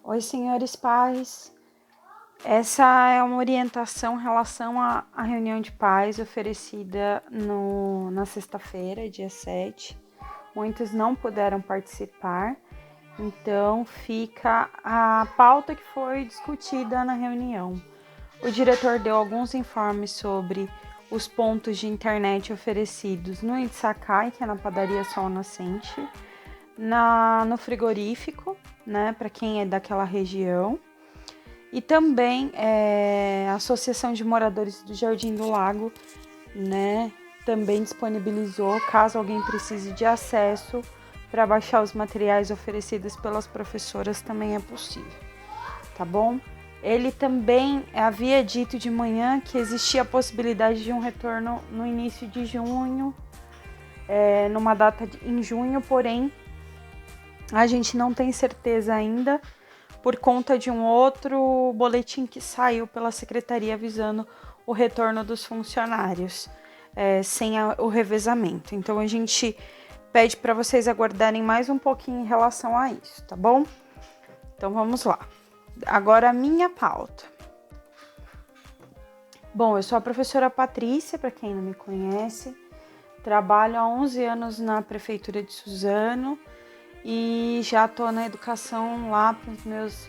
Oi, senhores pais. Essa é uma orientação em relação à reunião de pais oferecida na sexta-feira, dia 7. Muitos não puderam participar, então fica a pauta que foi discutida na reunião. O diretor deu alguns informes sobre os pontos de internet oferecidos no Itsakai, que é na padaria Sol Nascente, no frigorífico, né, para quem é daquela região, e também a Associação de Moradores do Jardim do Lago, né, também disponibilizou, caso alguém precise de acesso para baixar os materiais oferecidos pelas professoras, também é possível, tá bom? Ele também havia dito de manhã que existia a possibilidade de um retorno no início de junho, numa data em junho, porém a gente não tem certeza ainda por conta de um outro boletim que saiu pela secretaria avisando o retorno dos funcionários sem o revezamento. Então a gente pede para vocês aguardarem mais um pouquinho em relação a isso, tá bom? Então vamos lá. Agora a minha pauta. Bom, eu sou a professora Patrícia, para quem não me conhece. Trabalho há 11 anos na Prefeitura de Suzano e já estou na educação lá para os meus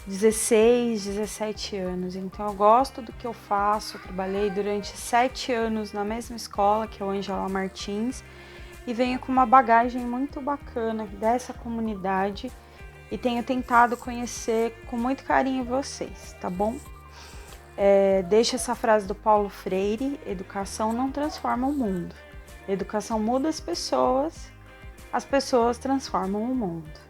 16, 17 anos. Então eu gosto do que eu faço. Eu trabalhei durante 7 anos na mesma escola, que é o Ângela Martins, e venho com uma bagagem muito bacana dessa comunidade e tenho tentado conhecer com muito carinho vocês, tá bom? Deixa essa frase do Paulo Freire: educação não transforma o mundo, educação muda as pessoas transformam o mundo.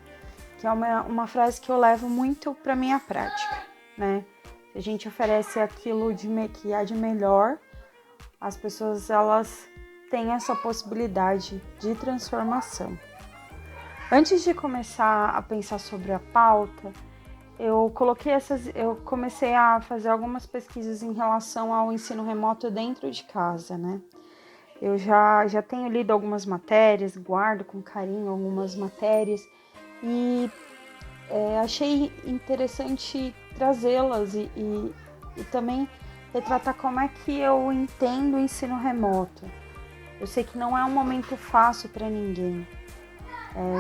Que é uma frase que eu levo muito para minha prática, né? Se a gente oferece aquilo que há de melhor, as pessoas elas têm essa possibilidade de transformação. Antes de começar a pensar sobre a pauta, eu comecei a fazer algumas pesquisas em relação ao ensino remoto dentro de casa, né? Eu já tenho lido algumas matérias, guardo com carinho algumas matérias e achei interessante trazê-las e também retratar como é que eu entendo o ensino remoto. Eu sei que não é um momento fácil para ninguém.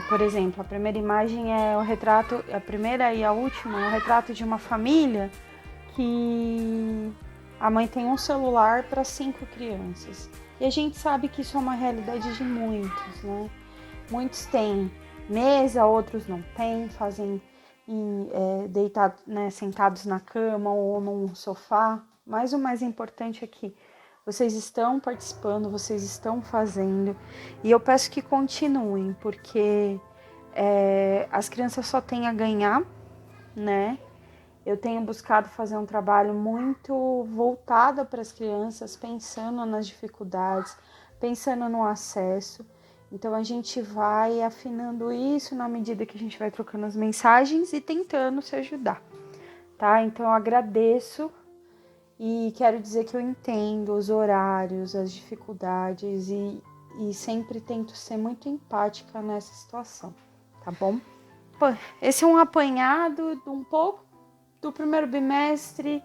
Por exemplo, a primeira imagem a primeira e a última é o retrato de uma família que a mãe tem um celular para 5 crianças. E a gente sabe que isso é uma realidade de muitos, né? Muitos têm mesa, outros não têm, fazem deitados, né, sentados na cama ou num sofá. Mas o mais importante é que vocês estão participando, vocês estão fazendo. E eu peço que continuem, porque as crianças só têm a ganhar, né? Eu tenho buscado fazer um trabalho muito voltado para as crianças, pensando nas dificuldades, pensando no acesso. Então a gente vai afinando isso na medida que a gente vai trocando as mensagens e tentando se ajudar, tá? Então eu agradeço e quero dizer que eu entendo os horários, as dificuldades e sempre tento ser muito empática nessa situação, tá bom? Esse é um apanhado de um pouco do primeiro bimestre,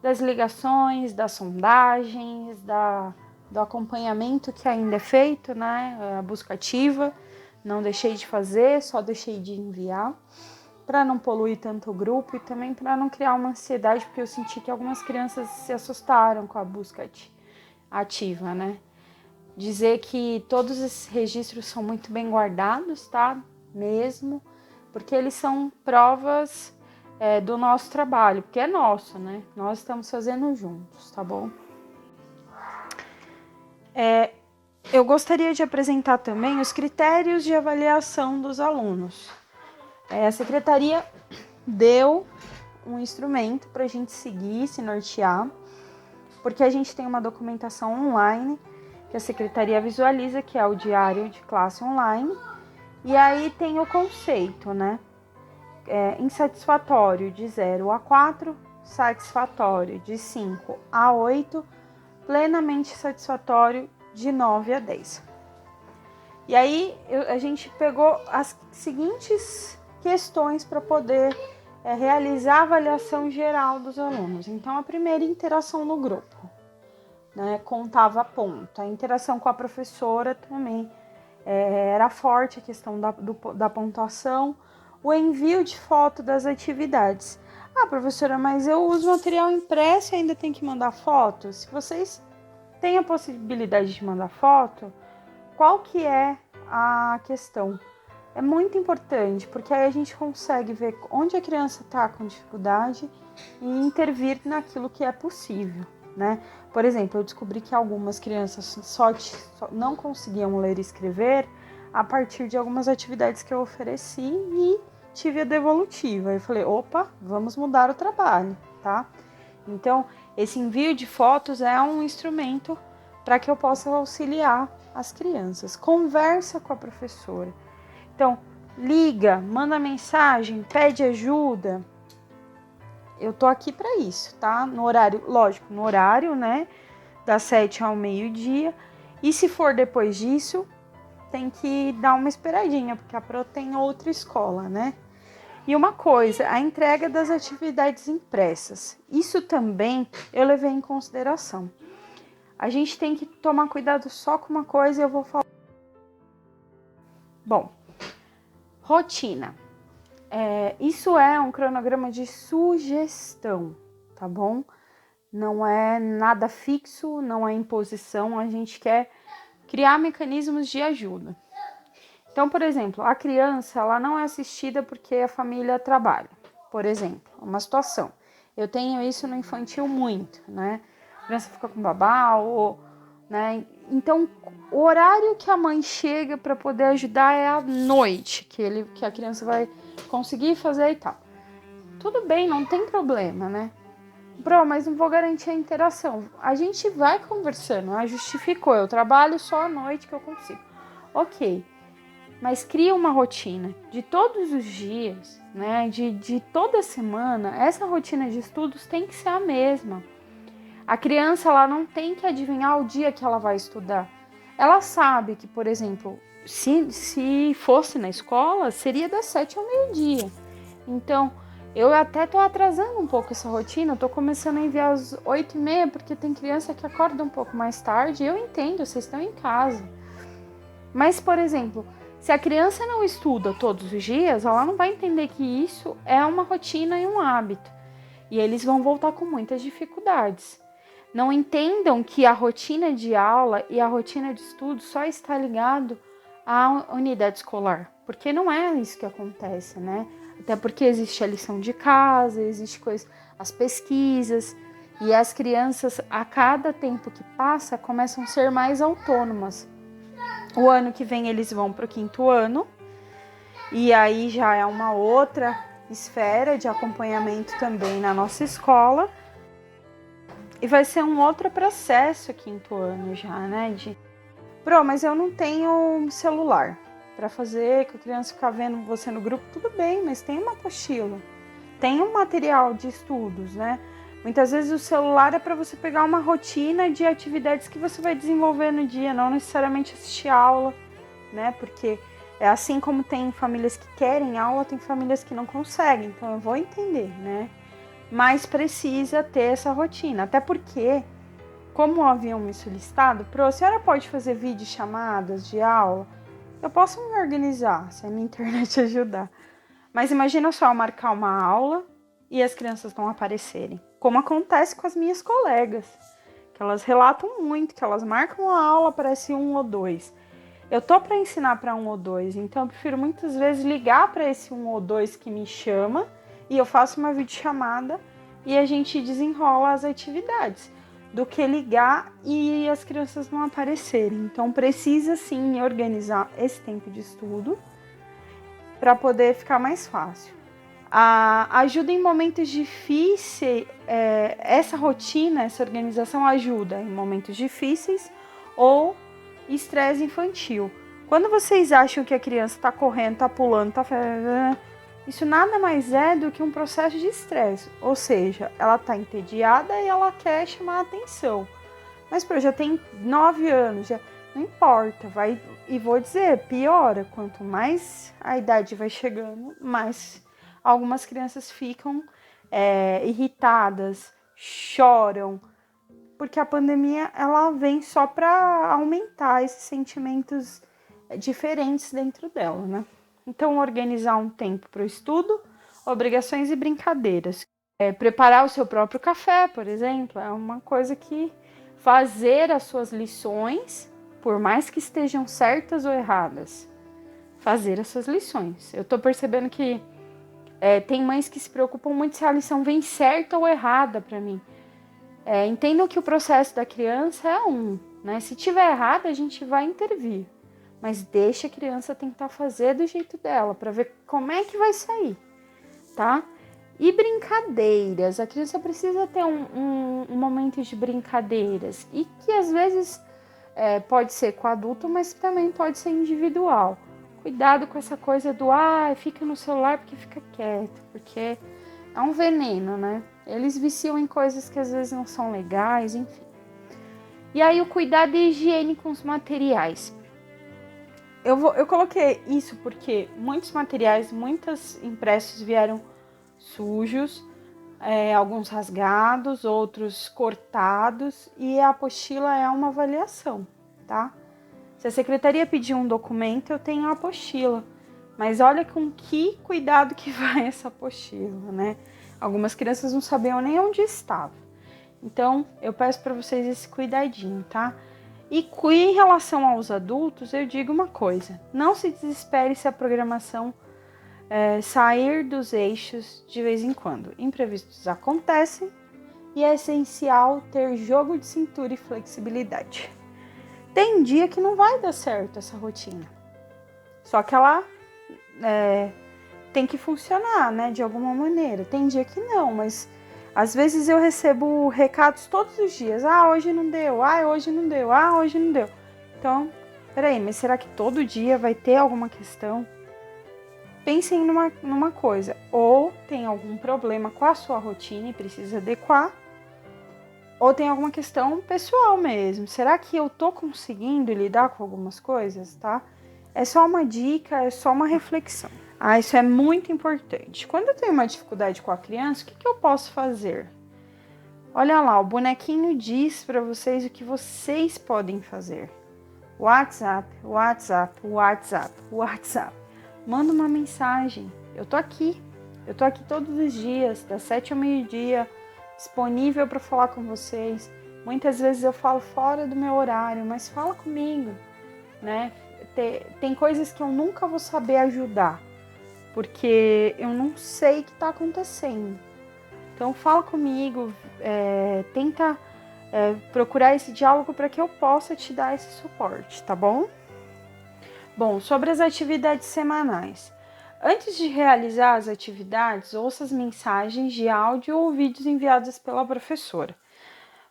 das ligações, das sondagens, do acompanhamento que ainda é feito, né? A busca ativa, não deixei de fazer, só deixei de enviar, para não poluir tanto o grupo e também para não criar uma ansiedade, porque eu senti que algumas crianças se assustaram com a busca ativa, né? Dizer que todos esses registros são muito bem guardados, tá? Mesmo, porque eles são provas do nosso trabalho, porque é nosso, né? Nós estamos fazendo juntos, tá bom? Eu gostaria de apresentar também os critérios de avaliação dos alunos. A secretaria deu um instrumento para a gente seguir, se nortear, porque a gente tem uma documentação online que a secretaria visualiza, que é o diário de classe online, e aí tem o conceito, né? Insatisfatório de 0 a 4, satisfatório de 5 a 8, plenamente satisfatório de 9 a 10. E aí a gente pegou as seguintes questões para poder é realizar a avaliação geral dos alunos. Então, a primeira interação no grupo, né, contava ponto. A interação com a professora também era forte, a questão da pontuação. O envio de foto das atividades. Ah, professora, mas eu uso material impresso e ainda tem que mandar foto? Se vocês têm a possibilidade de mandar foto, qual que é a questão? É muito importante, porque aí a gente consegue ver onde a criança está com dificuldade e intervir naquilo que é possível, né? Por exemplo, eu descobri que algumas crianças só não conseguiam ler e escrever a partir de algumas atividades que eu ofereci e tive a devolutiva. Eu falei, opa, vamos mudar o trabalho, tá? Então, esse envio de fotos é um instrumento para que eu possa auxiliar as crianças. Conversa com a professora. Então, liga, manda mensagem, pede ajuda. Eu tô aqui para isso, tá? No horário, lógico, no horário, né? Das 7 ao meio-dia. E se for depois disso, tem que dar uma esperadinha, porque a Pro tem outra escola, né? E uma coisa, a entrega das atividades impressas. Isso também eu levei em consideração. A gente tem que tomar cuidado só com uma coisa e eu vou falar. Bom, rotina. Isso é um cronograma de sugestão, tá bom? Não é nada fixo, não é imposição, a gente quer criar mecanismos de ajuda. Então, por exemplo, a criança ela não é assistida porque a família trabalha, por exemplo, uma situação. Eu tenho isso no infantil muito, né? A criança fica com babá, né? Então, o horário que a mãe chega para poder ajudar é à noite, que a criança vai conseguir fazer e tal. Tudo bem, não tem problema, né? Mas não vou garantir a interação. A gente vai conversando, justificou, eu trabalho só à noite que eu consigo. Ok, mas cria uma rotina de todos os dias, né? De toda semana, essa rotina de estudos tem que ser a mesma. A criança ela não tem que adivinhar o dia que ela vai estudar. Ela sabe que, por exemplo, se fosse na escola, seria das 7 ao meio-dia. Então, eu até tô atrasando um pouco essa rotina, eu tô começando a enviar às 8h30, porque tem criança que acorda um pouco mais tarde, eu entendo, vocês estão em casa. Mas, por exemplo, se a criança não estuda todos os dias, ela não vai entender que isso é uma rotina e um hábito. E eles vão voltar com muitas dificuldades. Não entendam que a rotina de aula e a rotina de estudo só está ligado à unidade escolar, porque não é isso que acontece, né? Até porque existe a lição de casa, existe as pesquisas, e as crianças, a cada tempo que passa, começam a ser mais autônomas. O ano que vem eles vão para o 5º ano, e aí já é uma outra esfera de acompanhamento também na nossa escola, e vai ser um outro processo 5º ano já, né? Mas eu não tenho celular para fazer, que a criança ficar vendo você no grupo, tudo bem, mas tem uma apostila, tem um material de estudos, né? Muitas vezes o celular é para você pegar uma rotina de atividades que você vai desenvolver no dia, não necessariamente assistir aula, né? Porque é assim como tem famílias que querem aula, tem famílias que não conseguem, então eu vou entender, né? Mas precisa ter essa rotina, até porque, como haviam me solicitado, a senhora pode fazer videochamadas de aula? Eu posso me organizar, se a minha internet ajudar. Mas imagina só eu marcar uma aula e as crianças não aparecerem. Como acontece com as minhas colegas, que elas relatam muito, que elas marcam a aula, aparece 1 ou 2. Eu tô para ensinar para 1 ou 2, então eu prefiro muitas vezes ligar para esse 1 ou 2 que me chama e eu faço uma videochamada e a gente desenrola as atividades, do que ligar e as crianças não aparecerem. Então precisa sim organizar esse tempo de estudo para poder ficar mais fácil. A ajuda em momentos difíceis, essa rotina, essa organização ajuda em momentos difíceis ou estresse infantil. Quando vocês acham que a criança está correndo, está pulando, isso nada mais é do que um processo de estresse. Ou seja, ela está entediada e ela quer chamar a atenção. Mas já tem 9 anos, já não importa, e vou dizer, piora. Quanto mais a idade vai chegando, mais algumas crianças ficam irritadas, choram, porque a pandemia ela vem só para aumentar esses sentimentos diferentes dentro dela, né? Então, organizar um tempo para o estudo, obrigações e brincadeiras. Preparar o seu próprio café, por exemplo, é uma coisa que fazer as suas lições, por mais que estejam certas ou erradas, fazer as suas lições. Eu tô percebendo que tem mães que se preocupam muito se a lição vem certa ou errada para mim. Entendam que o processo da criança é né? Se tiver errado, a gente vai intervir. Mas deixa a criança tentar fazer do jeito dela, para ver como é que vai sair, tá? E brincadeiras. A criança precisa ter um momento de brincadeiras. E que às vezes pode ser com adulto, mas também pode ser individual. Cuidado com essa coisa do fica no celular porque fica quieto, porque é um veneno, né? Eles viciam em coisas que às vezes não são legais, enfim. E aí o cuidado e higiene com os materiais. Eu coloquei isso porque muitos materiais, muitos impressos vieram sujos, alguns rasgados, outros cortados, e a apostila é uma avaliação, tá? Se a secretaria pedir um documento, eu tenho a apostila, mas olha com que cuidado que vai essa apostila, né? Algumas crianças não sabiam nem onde estava. Então, eu peço para vocês esse cuidadinho, tá? E em relação aos adultos, eu digo uma coisa: não se desespere se a programação sair dos eixos de vez em quando. Imprevistos acontecem e é essencial ter jogo de cintura e flexibilidade. Tem dia que não vai dar certo essa rotina, só que ela tem que funcionar, né, de alguma maneira. Tem dia que não, mas às vezes eu recebo recados todos os dias. Hoje não deu, hoje não deu, hoje não deu. Então, peraí, mas será que todo dia vai ter alguma questão? Pensem numa coisa, ou tem algum problema com a sua rotina e precisa adequar, ou tem alguma questão pessoal mesmo. Será que eu tô conseguindo lidar com algumas coisas, tá? É só uma dica, é só uma reflexão. Isso é muito importante. Quando eu tenho uma dificuldade com a criança, o que eu posso fazer? Olha lá, o bonequinho diz para vocês o que vocês podem fazer. WhatsApp, WhatsApp, WhatsApp, WhatsApp. Manda uma mensagem. Eu tô aqui todos os dias, das 7 ao meio-dia, disponível para falar com vocês. Muitas vezes eu falo fora do meu horário, mas fala comigo, né? Tem coisas que eu nunca vou saber ajudar, porque eu não sei o que está acontecendo. Então fala comigo, tenta procurar esse diálogo para que eu possa te dar esse suporte, tá bom? Bom, sobre as atividades semanais. Antes de realizar as atividades, ouça as mensagens de áudio ou vídeos enviadas pela professora.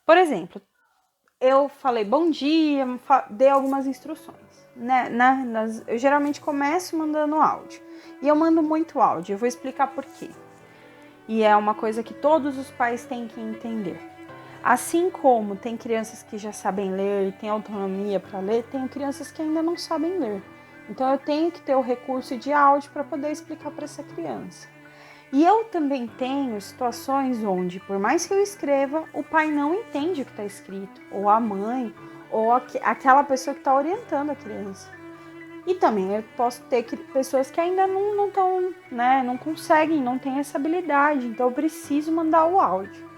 Por exemplo, eu falei bom dia, dei algumas instruções. Eu geralmente começo mandando áudio. E eu mando muito áudio, eu vou explicar por quê. E é uma coisa que todos os pais têm que entender. Assim como tem crianças que já sabem ler, têm autonomia para ler, tem crianças que ainda não sabem ler. Então eu tenho que ter o recurso de áudio para poder explicar para essa criança. E eu também tenho situações onde, por mais que eu escreva, o pai não entende o que está escrito, ou a mãe, ou aquela pessoa que está orientando a criança. E também eu posso ter pessoas que ainda não estão, né, não conseguem, não têm essa habilidade, então eu preciso mandar o áudio.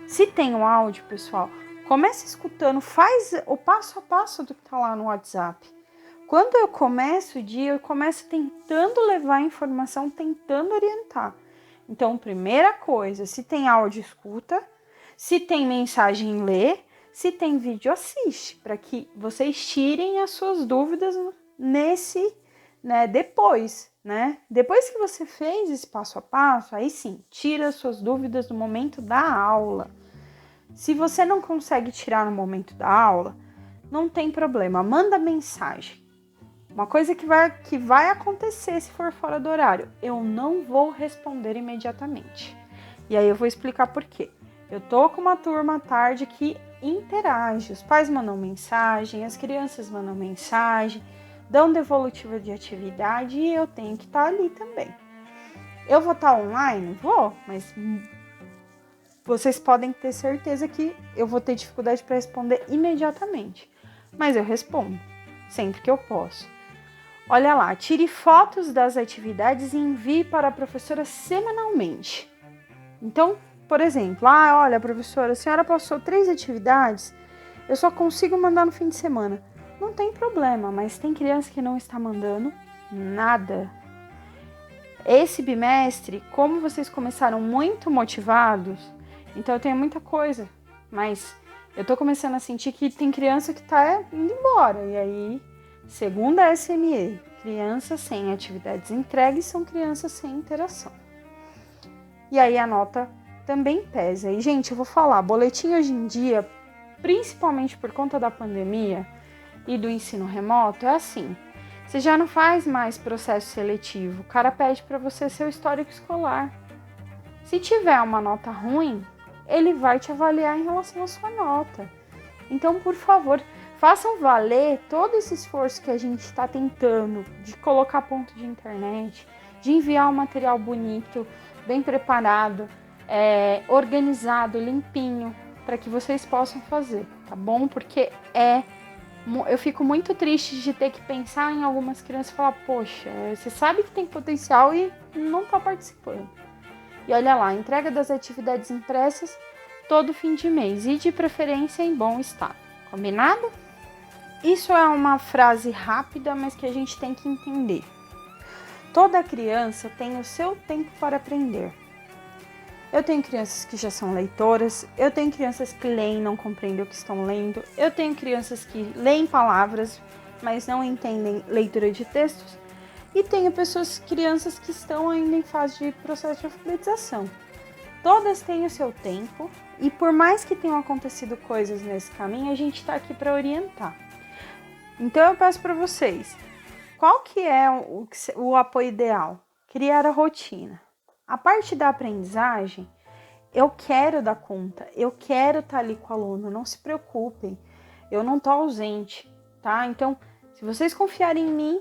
Se tem o áudio, pessoal, comece escutando, faz o passo a passo do que está lá no WhatsApp. Quando eu começo o dia, eu começo tentando levar a informação, tentando orientar. Então, primeira coisa, se tem áudio, escuta. Se tem mensagem, lê. Se tem vídeo, assiste, para que vocês tirem as suas dúvidas depois, né? Depois que você fez esse passo a passo, aí sim, tira as suas dúvidas no momento da aula. Se você não consegue tirar no momento da aula, não tem problema, manda mensagem. Uma coisa que vai acontecer se for fora do horário, eu não vou responder imediatamente. E aí eu vou explicar por quê. Eu tô com uma turma à tarde que interage, os pais mandam mensagem, as crianças mandam mensagem, dão devolutiva de atividade e eu tenho que estar ali também. Eu vou estar online? Vou, mas vocês podem ter certeza que eu vou ter dificuldade para responder imediatamente. Mas eu respondo, sempre que eu posso. Olha lá, tire fotos das atividades e envie para a professora semanalmente. Então, por exemplo, olha, professora, a senhora passou 3 atividades, eu só consigo mandar no fim de semana. Não tem problema, mas tem criança que não está mandando nada. Esse bimestre, como vocês começaram muito motivados, então eu tenho muita coisa, mas eu tô começando a sentir que tem criança que tá indo embora. E aí, segundo a SME, crianças sem atividades entregues são crianças sem interação. E aí a nota também pesa. E, gente, eu vou falar, boletim hoje em dia, principalmente por conta da pandemia e do ensino remoto, é assim. Você já não faz mais processo seletivo. O cara pede para você seu histórico escolar. Se tiver uma nota ruim, ele vai te avaliar em relação à sua nota. Então, por favor, façam valer todo esse esforço que a gente está tentando de colocar ponto de internet, de enviar um material bonito, bem preparado, organizado, limpinho, para que vocês possam fazer, tá bom? Porque eu fico muito triste de ter que pensar em algumas crianças e falar, poxa, você sabe que tem potencial e não está participando. E olha lá, entrega das atividades impressas todo fim de mês e de preferência em bom estado. Combinado? Isso é uma frase rápida, mas que a gente tem que entender. Toda criança tem o seu tempo para aprender. Eu tenho crianças que já são leitoras, eu tenho crianças que leem e não compreendem o que estão lendo, eu tenho crianças que leem palavras, mas não entendem leitura de textos, e tenho crianças que estão ainda em fase de processo de alfabetização. Todas têm o seu tempo, e por mais que tenham acontecido coisas nesse caminho, a gente está aqui para orientar. Então eu peço para vocês, qual que é o apoio ideal? Criar a rotina. A parte da aprendizagem, eu quero dar conta, eu quero estar ali com o aluno, não se preocupem, eu não estou ausente, tá? Então, se vocês confiarem em mim,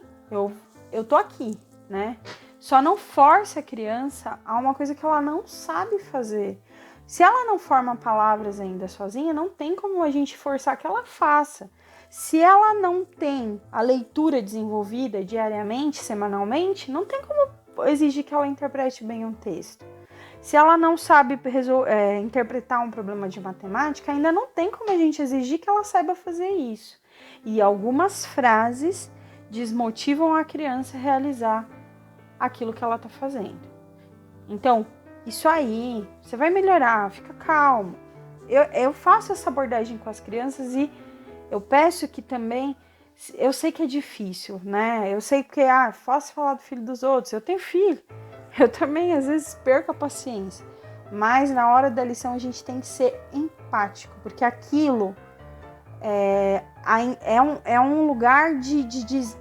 eu tô aqui, né? Só não force a criança a uma coisa que ela não sabe fazer. Se ela não forma palavras ainda sozinha, não tem como a gente forçar que ela faça. Se ela não tem a leitura desenvolvida diariamente, semanalmente, não tem como exigir que ela interprete bem um texto. Se ela não sabe interpretar um problema de matemática, ainda não tem como a gente exigir que ela saiba fazer isso. E algumas frases desmotivam a criança a realizar aquilo que ela está fazendo. Então, isso aí, você vai melhorar, fica calmo. Eu faço essa abordagem com as crianças e eu peço que também, eu sei que é difícil, né? Eu sei que é fácil falar do filho dos outros, eu tenho filho. Eu também, às vezes, perco a paciência. Mas na hora da lição a gente tem que ser empático, porque aquilo é um lugar de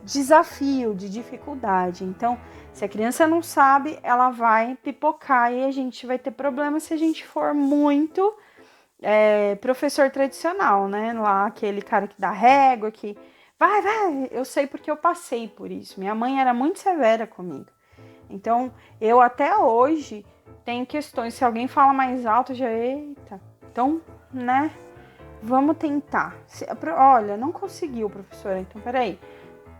desafio, de dificuldade. Então, se a criança não sabe, ela vai pipocar e a gente vai ter problema se a gente for muito professor tradicional, né? Lá, aquele cara que dá régua, que vai, eu sei porque eu passei por isso. Minha mãe era muito severa comigo. Então, eu até hoje tenho questões. Se alguém fala mais alto, eita. Então, né? Vamos tentar. Olha, não conseguiu, professora. Então, peraí.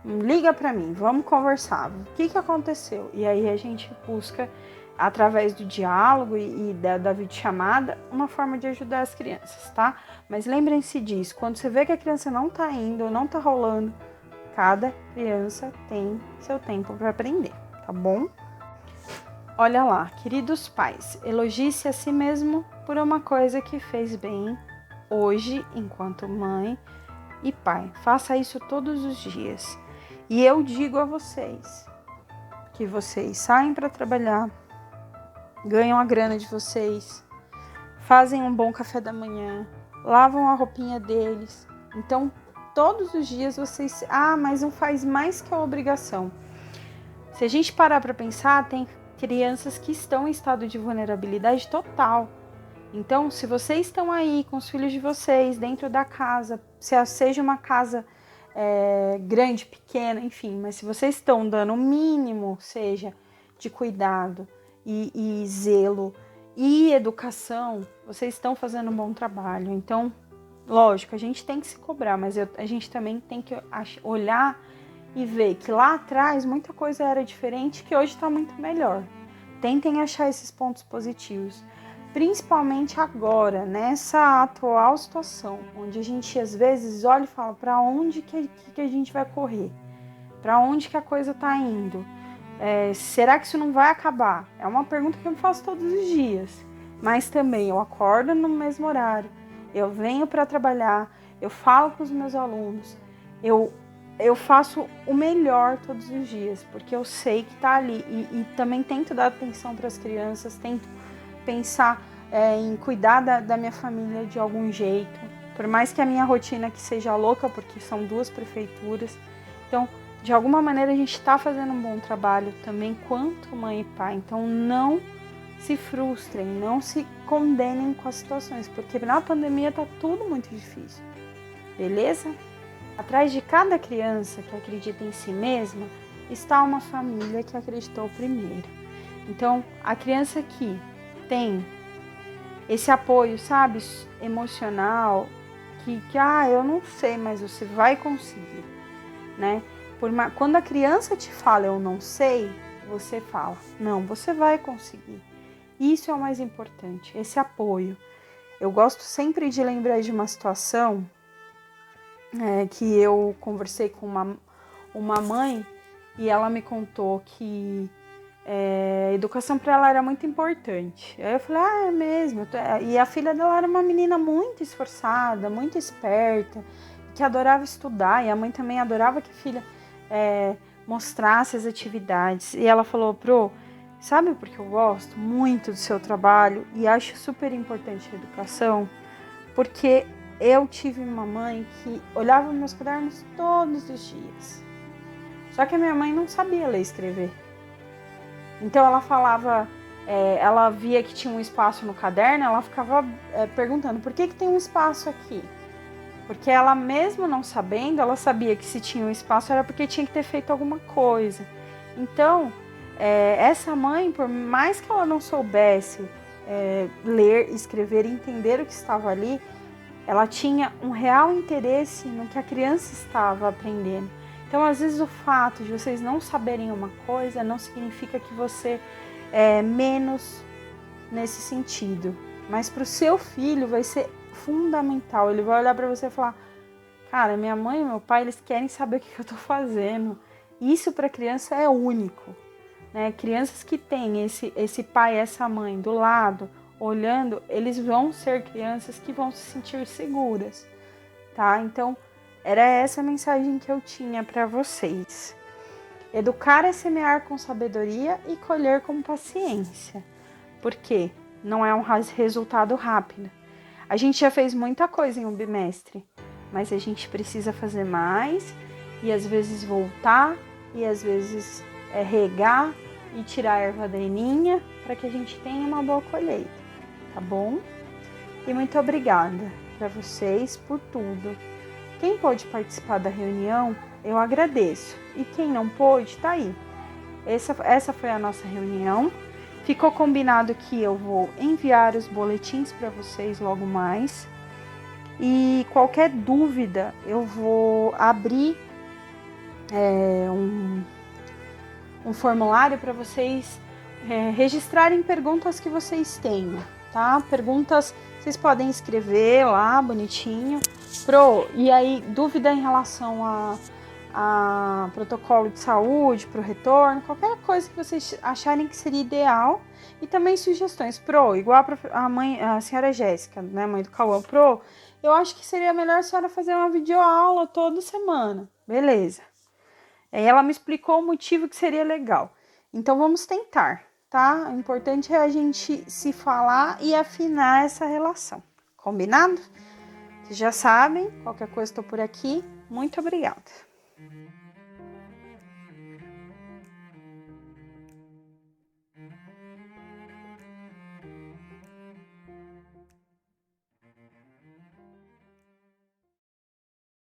Liga para mim, vamos conversar. O que aconteceu? E aí a gente busca, através do diálogo e da videochamada, uma forma de ajudar as crianças, tá? Mas lembrem-se disso. Quando você vê que a criança não tá indo, não tá rolando, cada criança tem seu tempo para aprender, tá bom? Olha lá, queridos pais, elogie-se a si mesmo por uma coisa que fez bem hoje, enquanto mãe e pai. Faça isso todos os dias. E eu digo a vocês que vocês saem para trabalhar, ganham a grana de vocês, fazem um bom café da manhã, lavam a roupinha deles. Então, todos os dias vocês... mas não faz mais que a obrigação. Se a gente parar para pensar, tem crianças que estão em estado de vulnerabilidade total. Então, se vocês estão aí com os filhos de vocês dentro da casa, seja uma casa grande, pequena, enfim, mas se vocês estão dando o mínimo, seja de cuidado e zelo e educação, vocês estão fazendo um bom trabalho. Então, lógico, a gente tem que se cobrar, mas a gente também tem que olhar e ver que lá atrás muita coisa era diferente, que hoje está muito melhor. Tentem achar esses pontos positivos, principalmente agora, nessa atual situação, onde a gente às vezes olha e fala para onde que a gente vai correr, para onde que a coisa está indo. Será que isso não vai acabar? É uma pergunta que eu me faço todos os dias, mas também eu acordo no mesmo horário, eu venho para trabalhar, eu falo com os meus alunos, eu faço o melhor todos os dias, porque eu sei que está ali e também tento dar atenção para as crianças, tento pensar em cuidar da minha família de algum jeito, por mais que a minha rotina aqui seja louca, porque são 2 prefeituras, então de alguma maneira a gente está fazendo um bom trabalho também quanto mãe e pai, então não se frustrem, não se condenem com as situações, porque na pandemia está tudo muito difícil, beleza? Atrás de cada criança que acredita em si mesma, está uma família que acreditou primeiro. Então, a criança que tem esse apoio, sabe, emocional, que eu não sei, mas você vai conseguir, né? Quando a criança te fala, eu não sei, você fala, não, você vai conseguir. Isso é o mais importante, esse apoio. Eu gosto sempre de lembrar de uma situação que eu conversei com uma mãe e ela me contou que educação para ela era muito importante. Aí eu falei, é mesmo. E a filha dela era uma menina muito esforçada, muito esperta, que adorava estudar, e a mãe também adorava que a filha mostrasse as atividades. E ela falou, sabe por que eu gosto muito do seu trabalho e acho super importante a educação? Porque eu tive uma mãe que olhava meus cadernos todos os dias. Só que a minha mãe não sabia ler e escrever. Então ela falava, ela via que tinha um espaço no caderno, ela ficava perguntando, por que tem um espaço aqui? Porque ela mesmo não sabendo, ela sabia que se tinha um espaço era porque tinha que ter feito alguma coisa. Então, essa mãe, por mais que ela não soubesse ler, escrever e entender o que estava ali, ela tinha um real interesse no que a criança estava aprendendo. Então, às vezes, o fato de vocês não saberem uma coisa não significa que você é menos nesse sentido. Mas para o seu filho vai ser fundamental. Ele vai olhar para você e falar, cara, minha mãe e meu pai, eles querem saber o que eu estou fazendo. Isso para a criança é único, né? Crianças que têm esse pai e essa mãe do lado, olhando, eles vão ser crianças que vão se sentir seguras, tá? Então, era essa a mensagem que eu tinha para vocês. Educar é semear com sabedoria e colher com paciência. Por quê? Não é um resultado rápido. A gente já fez muita coisa em um bimestre, mas a gente precisa fazer mais e às vezes voltar e às vezes regar e tirar a erva daninha para que a gente tenha uma boa colheita, tá bom? E muito obrigada para vocês por tudo. Quem pôde participar da reunião, eu agradeço. E quem não pôde, tá aí. Essa foi a nossa reunião. Ficou combinado que eu vou enviar os boletins para vocês logo mais. E qualquer dúvida, eu vou abrir um formulário para vocês registrarem perguntas que vocês tenham, tá? Perguntas, vocês podem escrever lá, bonitinho. E aí, dúvida em relação a protocolo de saúde, para o retorno, qualquer coisa que vocês acharem que seria ideal. E também sugestões. Igual a senhora Jéssica, né, mãe do Cauã. Eu acho que seria melhor a senhora fazer uma videoaula toda semana. Beleza. Aí ela me explicou o motivo que seria legal. Então vamos tentar, tá? O importante é a gente se falar e afinar essa relação. Combinado? Vocês já sabem, qualquer coisa estou por aqui. Muito obrigada.